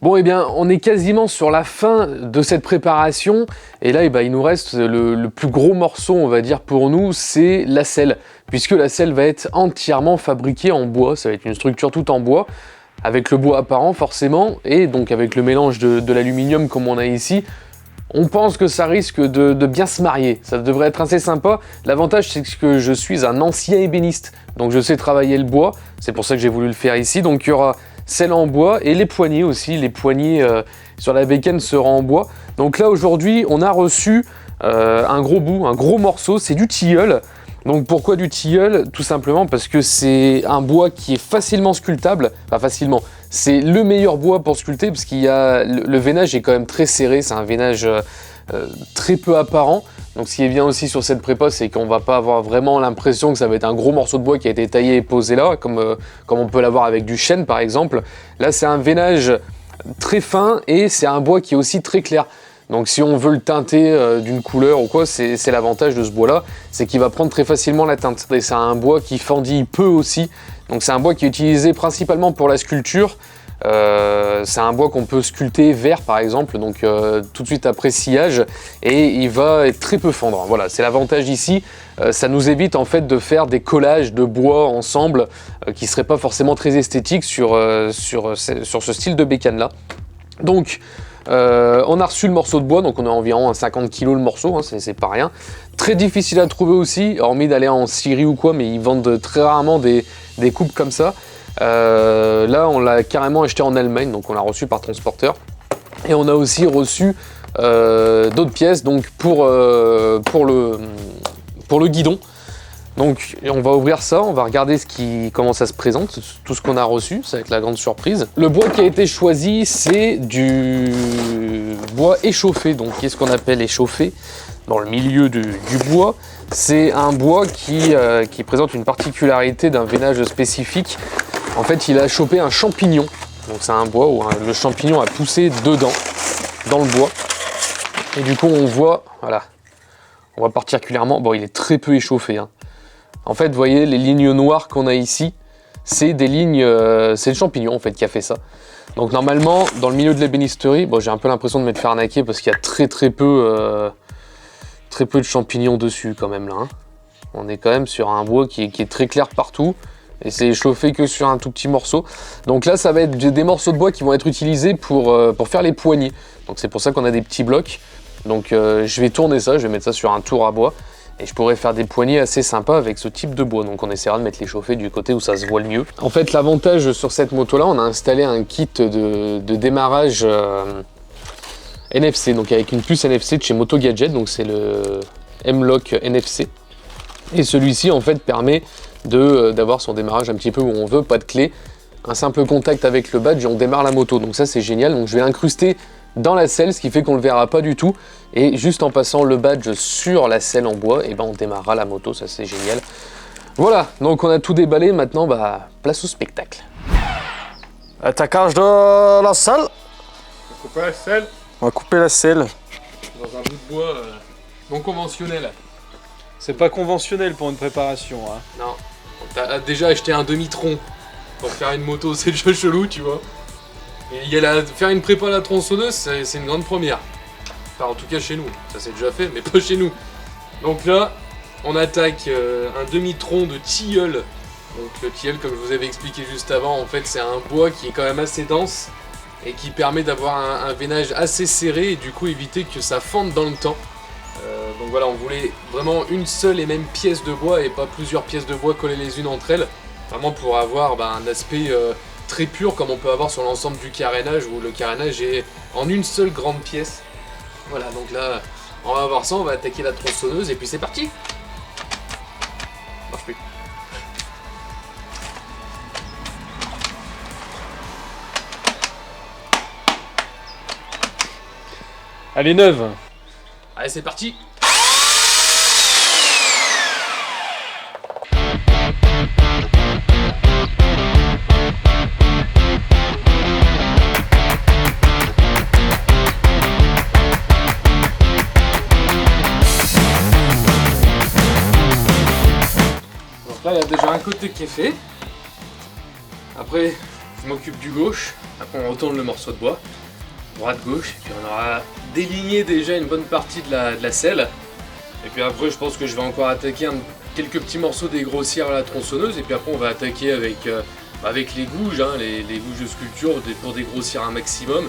Bon, eh bien, on est quasiment sur la fin de cette préparation, et là, il nous reste le plus gros morceau, on va dire, pour nous, c'est la selle, puisque la selle va être entièrement fabriquée en bois, ça va être une structure toute en bois, avec le bois apparent forcément, et donc avec le mélange de l'aluminium comme on a ici, on pense que ça risque de bien se marier, ça devrait être assez sympa. L'avantage, c'est que je suis un ancien ébéniste, donc je sais travailler le bois, c'est pour ça que j'ai voulu le faire ici, donc il y aura celle en bois et les poignées aussi, les poignées sur la bécane seront en bois. Donc là aujourd'hui on a reçu un gros bout, un gros morceau, c'est du tilleul. Donc pourquoi du tilleul? Tout simplement parce que c'est un bois qui est facilement sculptable, enfin facilement, c'est le meilleur bois pour sculpter parce qu'il y a, le veinage est quand même très serré, c'est un veinage très peu apparent. Donc ce qui est bien aussi sur cette prépa, c'est qu'on va pas avoir vraiment l'impression que ça va être un gros morceau de bois qui a été taillé et posé là, comme on peut l'avoir avec du chêne par exemple. Là c'est un veinage très fin et c'est un bois qui est aussi très clair. Donc si on veut le teinter d'une couleur ou quoi, c'est l'avantage de ce bois là, c'est qu'il va prendre très facilement la teinte. Et c'est un bois qui fendit peu aussi, donc c'est un bois qui est utilisé principalement pour la sculpture. C'est un bois qu'on peut sculpter vert par exemple, donc tout de suite après sciage, et il va être très peu fendre. Voilà, c'est l'avantage ici, ça nous évite en fait de faire des collages de bois ensemble qui ne seraient pas forcément très esthétiques sur ce style de bécane là. Donc on a reçu le morceau de bois, donc on a environ 50 kg le morceau, hein, c'est pas rien. Très difficile à trouver aussi, hormis d'aller en Syrie ou quoi, mais ils vendent très rarement des coupes comme ça. Là on l'a carrément acheté en Allemagne, donc on l'a reçu par transporteur. Et on a aussi reçu d'autres pièces donc pour le guidon. Donc on va ouvrir ça, on va regarder comment ça se présente, tout ce qu'on a reçu, ça va être la grande surprise. Le bois qui a été choisi, c'est du bois échauffé. Donc qu'est-ce qu'on appelle échauffé dans le milieu du bois? C'est un bois qui présente une particularité d'un veinage spécifique. En fait, il a chopé un champignon. Donc c'est un bois où le champignon a poussé dedans, dans le bois. Et du coup on voit, voilà, on voit particulièrement, bon il est très peu échauffé, hein. En fait, vous voyez, les lignes noires qu'on a ici, c'est des lignes, c'est le champignon en fait qui a fait ça. Donc normalement, dans le milieu de l'ébénisterie, bon, j'ai un peu l'impression de m'être fait arnaquer parce qu'il y a très peu de champignons dessus quand même là, hein. On est quand même sur un bois qui est très clair partout et c'est échauffé que sur un tout petit morceau. Donc là, ça va être des morceaux de bois qui vont être utilisés pour faire les poignées. Donc c'est pour ça qu'on a des petits blocs. Donc je vais tourner ça, je vais mettre ça sur un tour à bois. Et je pourrais faire des poignées assez sympas avec ce type de bois. Donc on essaiera de mettre les chauffés du côté où ça se voit le mieux. En fait, l'avantage sur cette moto là, on a installé un kit de démarrage NFC, donc avec une puce NFC de chez Moto Gadget, donc c'est le M-Lock NFC. Et celui-ci en fait permet d'avoir son démarrage un petit peu où on veut, pas de clé, un simple contact avec le badge et on démarre la moto. Donc ça c'est génial, donc je vais incruster dans la selle, ce qui fait qu'on ne le verra pas du tout. Et juste en passant le badge sur la selle en bois, et ben on démarrera la moto, ça c'est génial. Voilà, donc on a tout déballé, maintenant place au spectacle. Attaquage de la selle. On va couper la selle. On va couper la selle. Dans un bout de bois non conventionnel. C'est pas conventionnel pour une préparation, hein. Non, t'as déjà acheté un demi-tronc pour faire une moto, c'est déjà chelou, tu vois. Et faire une prépa à la tronçonneuse, c'est une grande première. Enfin, en tout cas chez nous, ça c'est déjà fait, mais pas chez nous. Donc là, on attaque un demi-tronc de tilleul. Donc le tilleul, comme je vous avais expliqué juste avant, en fait c'est un bois qui est quand même assez dense et qui permet d'avoir un veinage assez serré et du coup éviter que ça fende dans le temps. Donc voilà, on voulait vraiment une seule et même pièce de bois et pas plusieurs pièces de bois collées les unes entre elles. Vraiment pour avoir un aspect très pur comme on peut avoir sur l'ensemble du carénage où le carénage est en une seule grande pièce. Voilà, donc là on va voir ça, on va attaquer la tronçonneuse et puis c'est parti. Marche plus. Elle est neuve. Allez, c'est parti. Là, il y a déjà un côté qui est fait. Après, je m'occupe du gauche, après on retourne le morceau de bois, droite-gauche, et puis on aura déligné déjà une bonne partie de la selle. Et puis après je pense que je vais encore attaquer quelques petits morceaux dégrossir à la tronçonneuse, et puis après on va attaquer avec les gouges, hein, les gouges de sculpture pour dégrossir un maximum.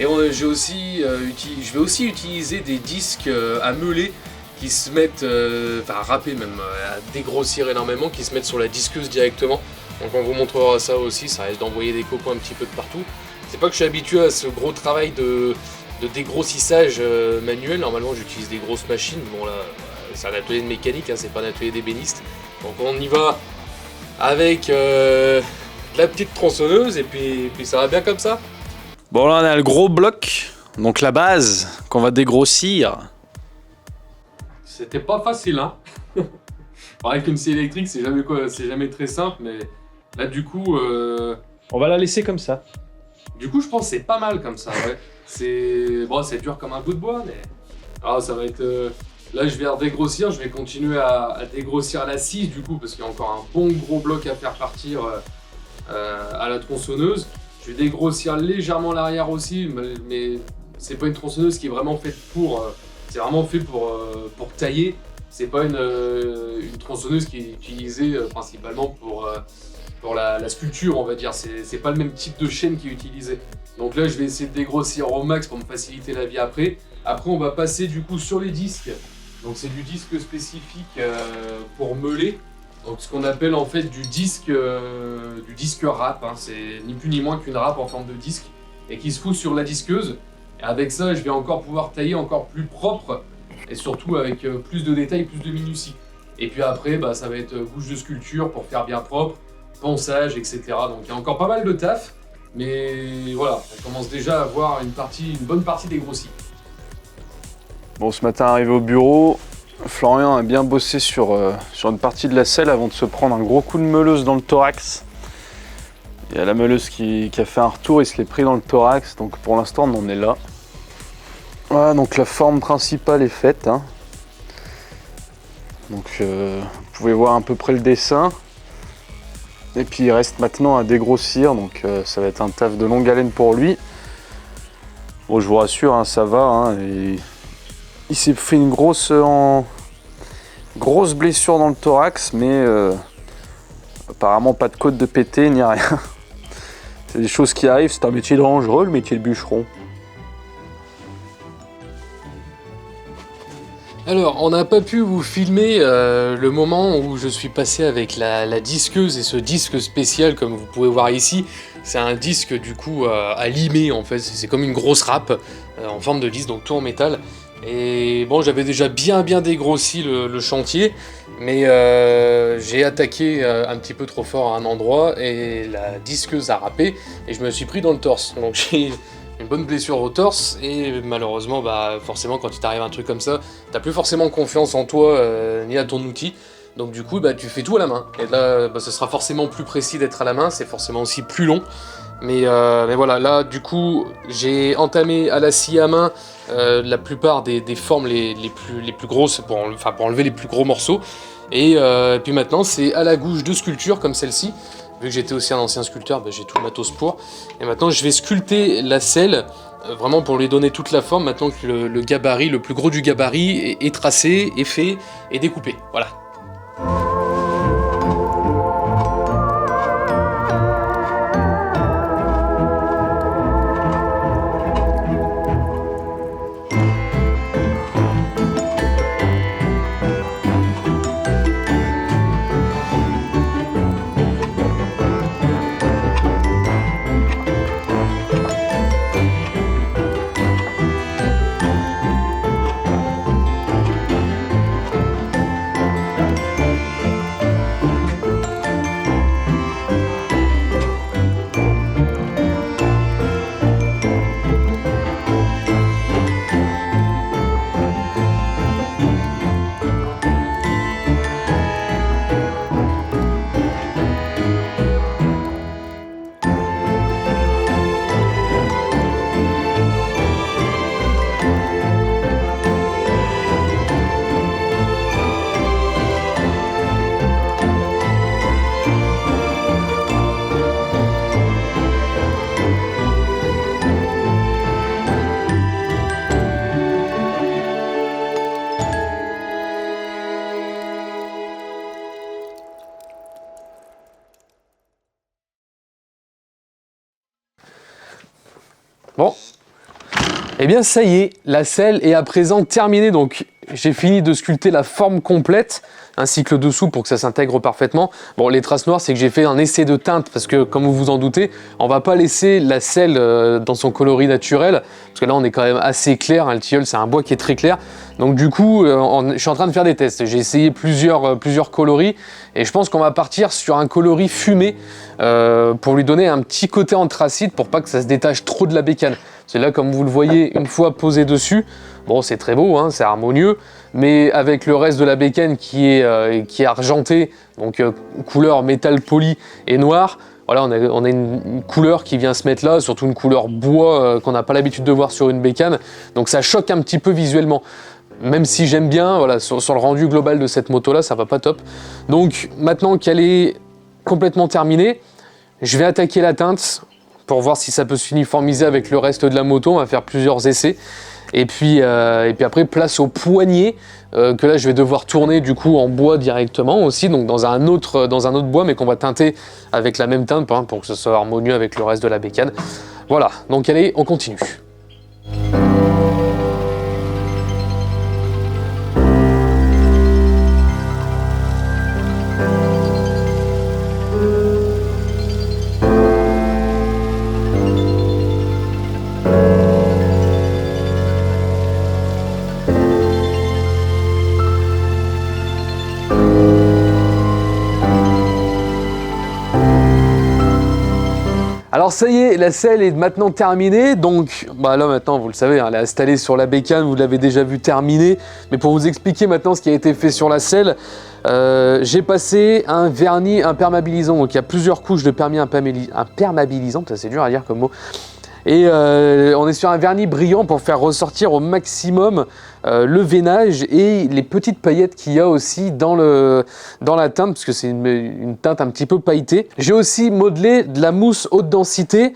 Et je vais aussi utiliser des disques à meuler qui se mettent, à râper même, à dégrossir énormément, qui se mettent sur la disqueuse directement. Donc on vous montrera ça aussi, ça risque d'envoyer des cocos un petit peu de partout. C'est pas que je suis habitué à ce gros travail de dégrossissage manuel, normalement j'utilise des grosses machines, bon là c'est un atelier de mécanique, hein, c'est pas un atelier d'ébéniste. Donc on y va avec la petite tronçonneuse et puis ça va bien comme ça. Bon, là on a le gros bloc, donc la base qu'on va dégrossir. C'était pas facile, hein. Avec une scie électrique, c'est jamais très simple, mais là du coup, On va la laisser comme ça. je pense que c'est pas mal comme ça, ouais. C'est dur comme un bout de bois, mais ça va être. Là, je vais redégrossir, je vais continuer à dégrossir la scie du coup, parce qu'il y a encore un bon gros bloc à faire partir à la tronçonneuse. Je vais dégrossir légèrement l'arrière aussi, mais c'est pas une tronçonneuse qui est vraiment faite pour. C'est vraiment fait pour tailler. C'est pas une tronçonneuse qui est utilisée principalement pour la sculpture, on va dire. C'est pas le même type de chaîne qui est utilisé. Donc là, je vais essayer de dégrossir au max pour me faciliter la vie après. Après, on va passer du coup sur les disques. Donc c'est du disque spécifique pour meuler. Donc ce qu'on appelle en fait du disque râpe, hein. C'est ni plus ni moins qu'une râpe en forme de disque et qui se fout sur la disqueuse. Et avec ça, je vais encore pouvoir tailler encore plus propre et surtout avec plus de détails, plus de minutie. Et puis après, ça va être gouge de sculpture pour faire bien propre, ponçage, etc. Donc il y a encore pas mal de taf, mais voilà, on commence déjà à avoir une bonne partie dégrossie. Bon, ce matin arrivé au bureau, Florian a bien bossé sur une partie de la selle avant de se prendre un gros coup de meuleuse dans le thorax. Il y a la meuleuse qui a fait un retour, il se l'est pris dans le thorax, donc pour l'instant on en est là. Voilà, donc la forme principale est faite, hein. Donc vous pouvez voir à peu près le dessin. Et puis il reste maintenant à dégrossir, donc ça va être un taf de longue haleine pour lui. Bon, je vous rassure, hein, ça va, hein, et il s'est fait une grosse blessure dans le thorax, mais apparemment pas de côte de pété ni rien. C'est des choses qui arrivent, c'est un métier dangereux, le métier de bûcheron. Alors, on n'a pas pu vous filmer le moment où je suis passé avec la disqueuse et ce disque spécial, comme vous pouvez voir ici. C'est un disque du coup à limer en fait, c'est comme une grosse râpe en forme de disque, donc tout en métal. Et bon, j'avais déjà bien dégrossi le chantier, mais j'ai attaqué un petit peu trop fort à un endroit et la disqueuse a râpé et je me suis pris dans le torse. Donc j'ai une bonne blessure au torse et malheureusement, forcément, quand il t'arrive un truc comme ça, t'as plus forcément confiance en toi ni à ton outil. Donc du coup, tu fais tout à la main. Et là, ce sera forcément plus précis d'être à la main, c'est forcément aussi plus long. Mais voilà, là, du coup, j'ai entamé à la scie à main la plupart des formes les plus grosses pour enlever les plus gros morceaux. Et puis maintenant, c'est à la gouge de sculpture comme celle-ci. Vu que j'étais aussi un ancien sculpteur, j'ai tout le matos pour. Et maintenant, je vais sculpter la selle, vraiment pour lui donner toute la forme, maintenant que le gabarit, le plus gros du gabarit, est tracé, est fait et découpé. Voilà. Bon, eh bien ça y est, la selle est à présent terminée, donc j'ai fini de sculpter la forme complète, ainsi que le dessous pour que ça s'intègre parfaitement. Bon, les traces noires, c'est que j'ai fait un essai de teinte, parce que comme vous vous en doutez, on va pas laisser la selle dans son coloris naturel, parce que là on est quand même assez clair, hein, le tilleul c'est un bois qui est très clair, donc du coup je suis en train de faire des tests, j'ai essayé plusieurs coloris, et je pense qu'on va partir sur un coloris fumé, pour lui donner un petit côté anthracite, pour pas que ça se détache trop de la bécane. C'est là, comme vous le voyez, une fois posé dessus, bon c'est très beau, hein, c'est harmonieux, mais avec le reste de la bécane qui est argenté, donc couleur métal poli et noir, voilà, on a une couleur qui vient se mettre là, surtout une couleur bois qu'on n'a pas l'habitude de voir sur une bécane, donc ça choque un petit peu visuellement. Même si j'aime bien, voilà, sur le rendu global de cette moto-là, ça va pas top. Donc maintenant qu'elle est complètement terminée, je vais attaquer la teinte pour voir si ça peut s'uniformiser avec le reste de la moto. On va faire plusieurs essais. Et puis après, place au poignet, que là je vais devoir tourner du coup en bois directement aussi, donc dans un autre bois, mais qu'on va teinter avec la même teinte pour que ce soit harmonieux avec le reste de la bécane. Voilà, donc allez, on continue. Alors ça y est, la selle est maintenant terminée, donc là maintenant vous le savez, hein, elle est installée sur la bécane, vous l'avez déjà vu terminée, mais pour vous expliquer maintenant ce qui a été fait sur la selle, j'ai passé un vernis imperméabilisant, donc il y a plusieurs couches de imperméabilisant, ça c'est dur à dire comme mot, et on est sur un vernis brillant pour faire ressortir au maximum le veinage et les petites paillettes qu'il y a aussi dans la teinte, parce que c'est une teinte un petit peu pailletée. J'ai aussi modelé de la mousse haute densité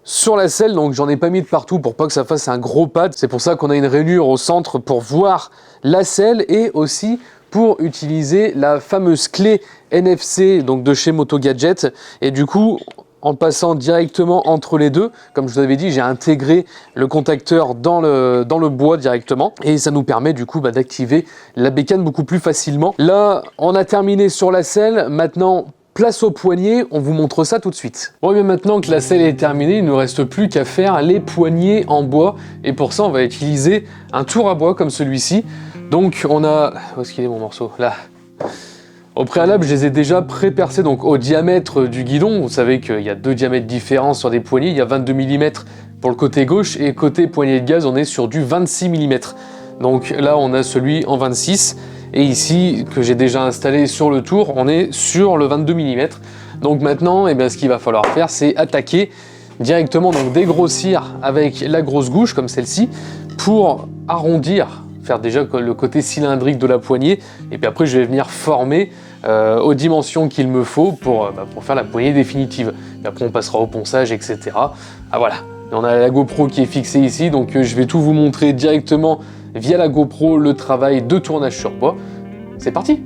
sur la selle, donc j'en ai pas mis de partout pour pas que ça fasse un gros pad. C'est pour ça qu'on a une rainure au centre pour voir la selle et aussi pour utiliser la fameuse clé NFC donc de chez Moto Gadget, et du coup en passant directement entre les deux, comme je vous avais dit, j'ai intégré le contacteur dans le bois directement, et ça nous permet du coup d'activer la bécane beaucoup plus facilement. Là, on a terminé sur la selle, maintenant place au poignet, on vous montre ça tout de suite. Bon, et bien maintenant que la selle est terminée, il ne nous reste plus qu'à faire les poignets en bois, et pour ça on va utiliser un tour à bois comme celui-ci. Donc on a... Où est-ce qu'il est mon morceau? Là. Au préalable, je les ai déjà pré-percés donc au diamètre du guidon. Vous savez qu'il y a deux diamètres différents sur des poignées. Il y a 22 mm pour le côté gauche et côté poignée de gaz, on est sur du 26 mm. Donc là, on a celui en 26. Et ici, que j'ai déjà installé sur le tour, on est sur le 22 mm. Donc maintenant, ce qu'il va falloir faire, c'est attaquer directement, donc dégrossir avec la grosse gouche comme celle-ci pour arrondir, faire déjà le côté cylindrique de la poignée, et puis après je vais venir former aux dimensions qu'il me faut pour faire la poignée définitive. Et après on passera au ponçage, etc. Ah voilà, et on a la GoPro qui est fixée ici, donc je vais tout vous montrer directement via la GoPro le travail de tournage sur bois. C'est parti!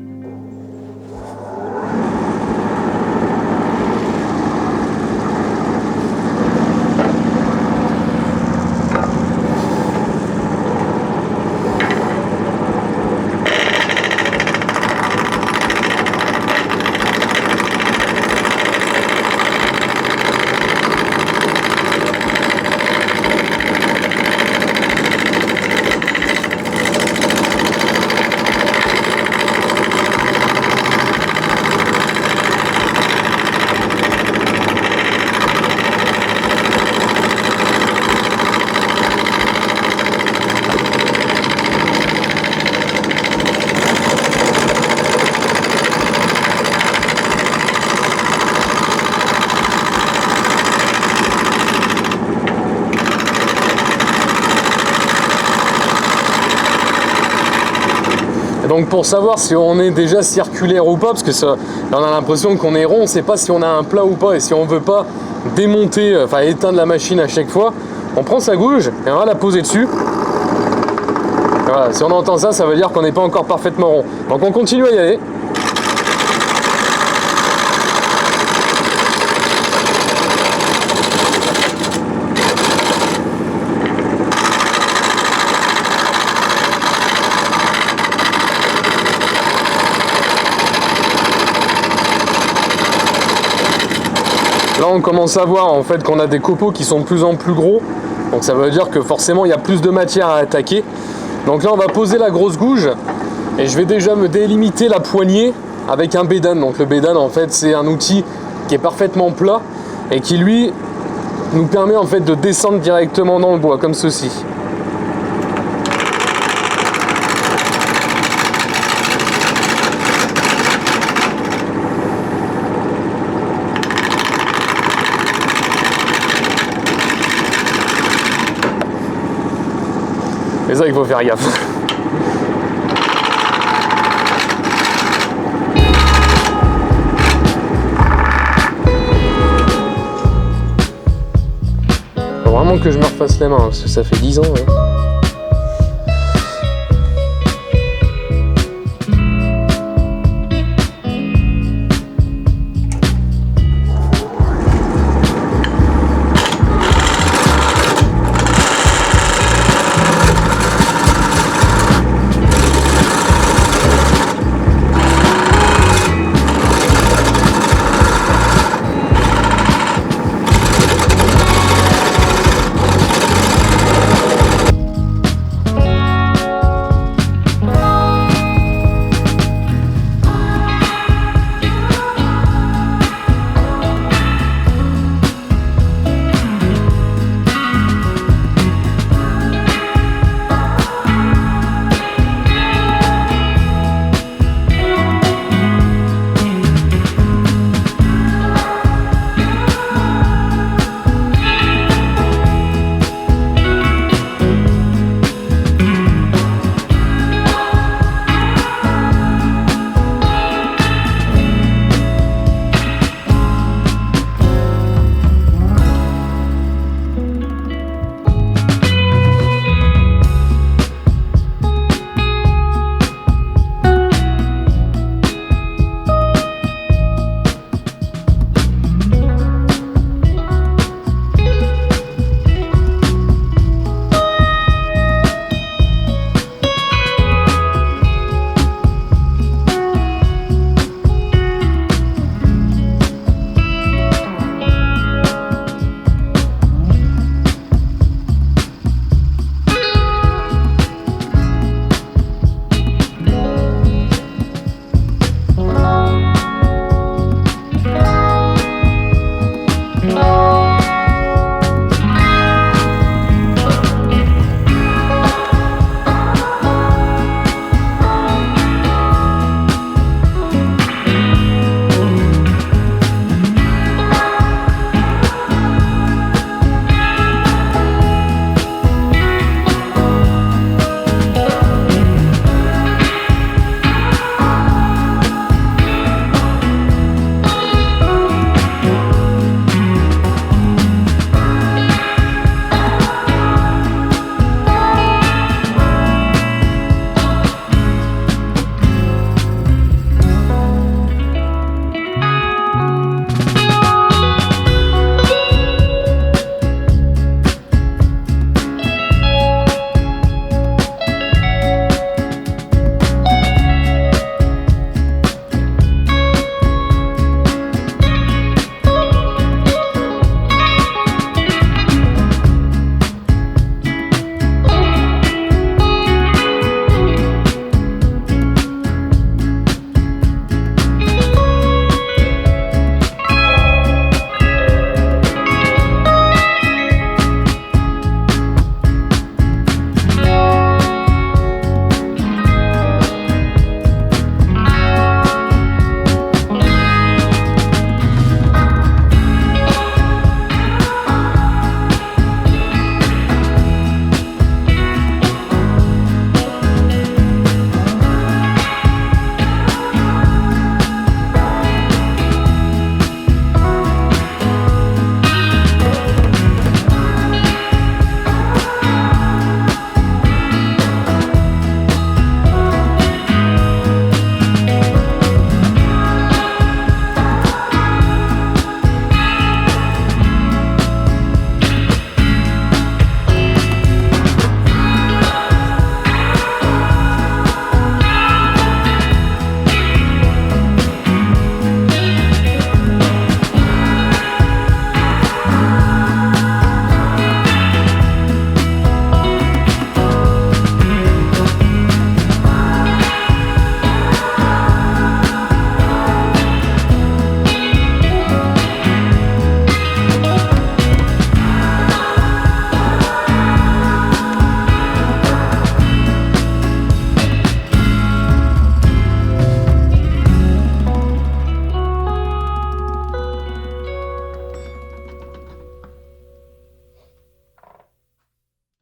Donc pour savoir si on est déjà circulaire ou pas, parce que ça, là on a l'impression qu'on est rond, on ne sait pas si on a un plat ou pas, et si on ne veut pas démonter, éteindre la machine à chaque fois, on prend sa gouge et on va la poser dessus. Voilà, si on entend ça, ça veut dire qu'on n'est pas encore parfaitement rond. Donc on continue à y aller. Là on commence à voir en fait qu'on a des copeaux qui sont de plus en plus gros, donc ça veut dire que forcément il y a plus de matière à attaquer. Donc là on va poser la grosse gouge et je vais déjà me délimiter la poignée avec un bédane. Donc le bédane en fait c'est un outil qui est parfaitement plat et qui lui nous permet en fait de descendre directement dans le bois comme ceci. C'est ça qu'il faut faire gaffe. Faut vraiment que je me refasse les mains, parce que ça fait 10 ans. Hein.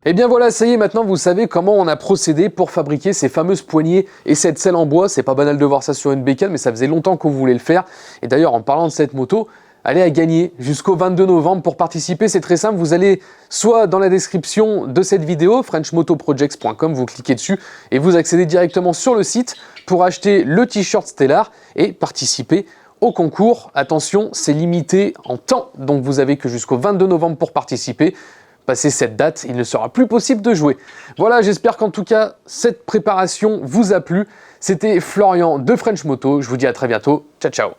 Et bien voilà, ça y est, maintenant vous savez comment on a procédé pour fabriquer ces fameuses poignées et cette selle en bois. C'est pas banal de voir ça sur une bécane, mais ça faisait longtemps qu'on voulait le faire. Et d'ailleurs, en parlant de cette moto, elle est à gagner jusqu'au 22 novembre. Pour participer, c'est très simple, vous allez soit dans la description de cette vidéo, frenchmotoprojects.com, vous cliquez dessus et vous accédez directement sur le site pour acheter le t-shirt Stellar et participer au concours. Attention, c'est limité en temps, donc vous avez que jusqu'au 22 novembre pour participer. Passé cette date, il ne sera plus possible de jouer. Voilà, j'espère qu'en tout cas, cette préparation vous a plu. C'était Florian de French Moto. Je vous dis à très bientôt. Ciao, ciao.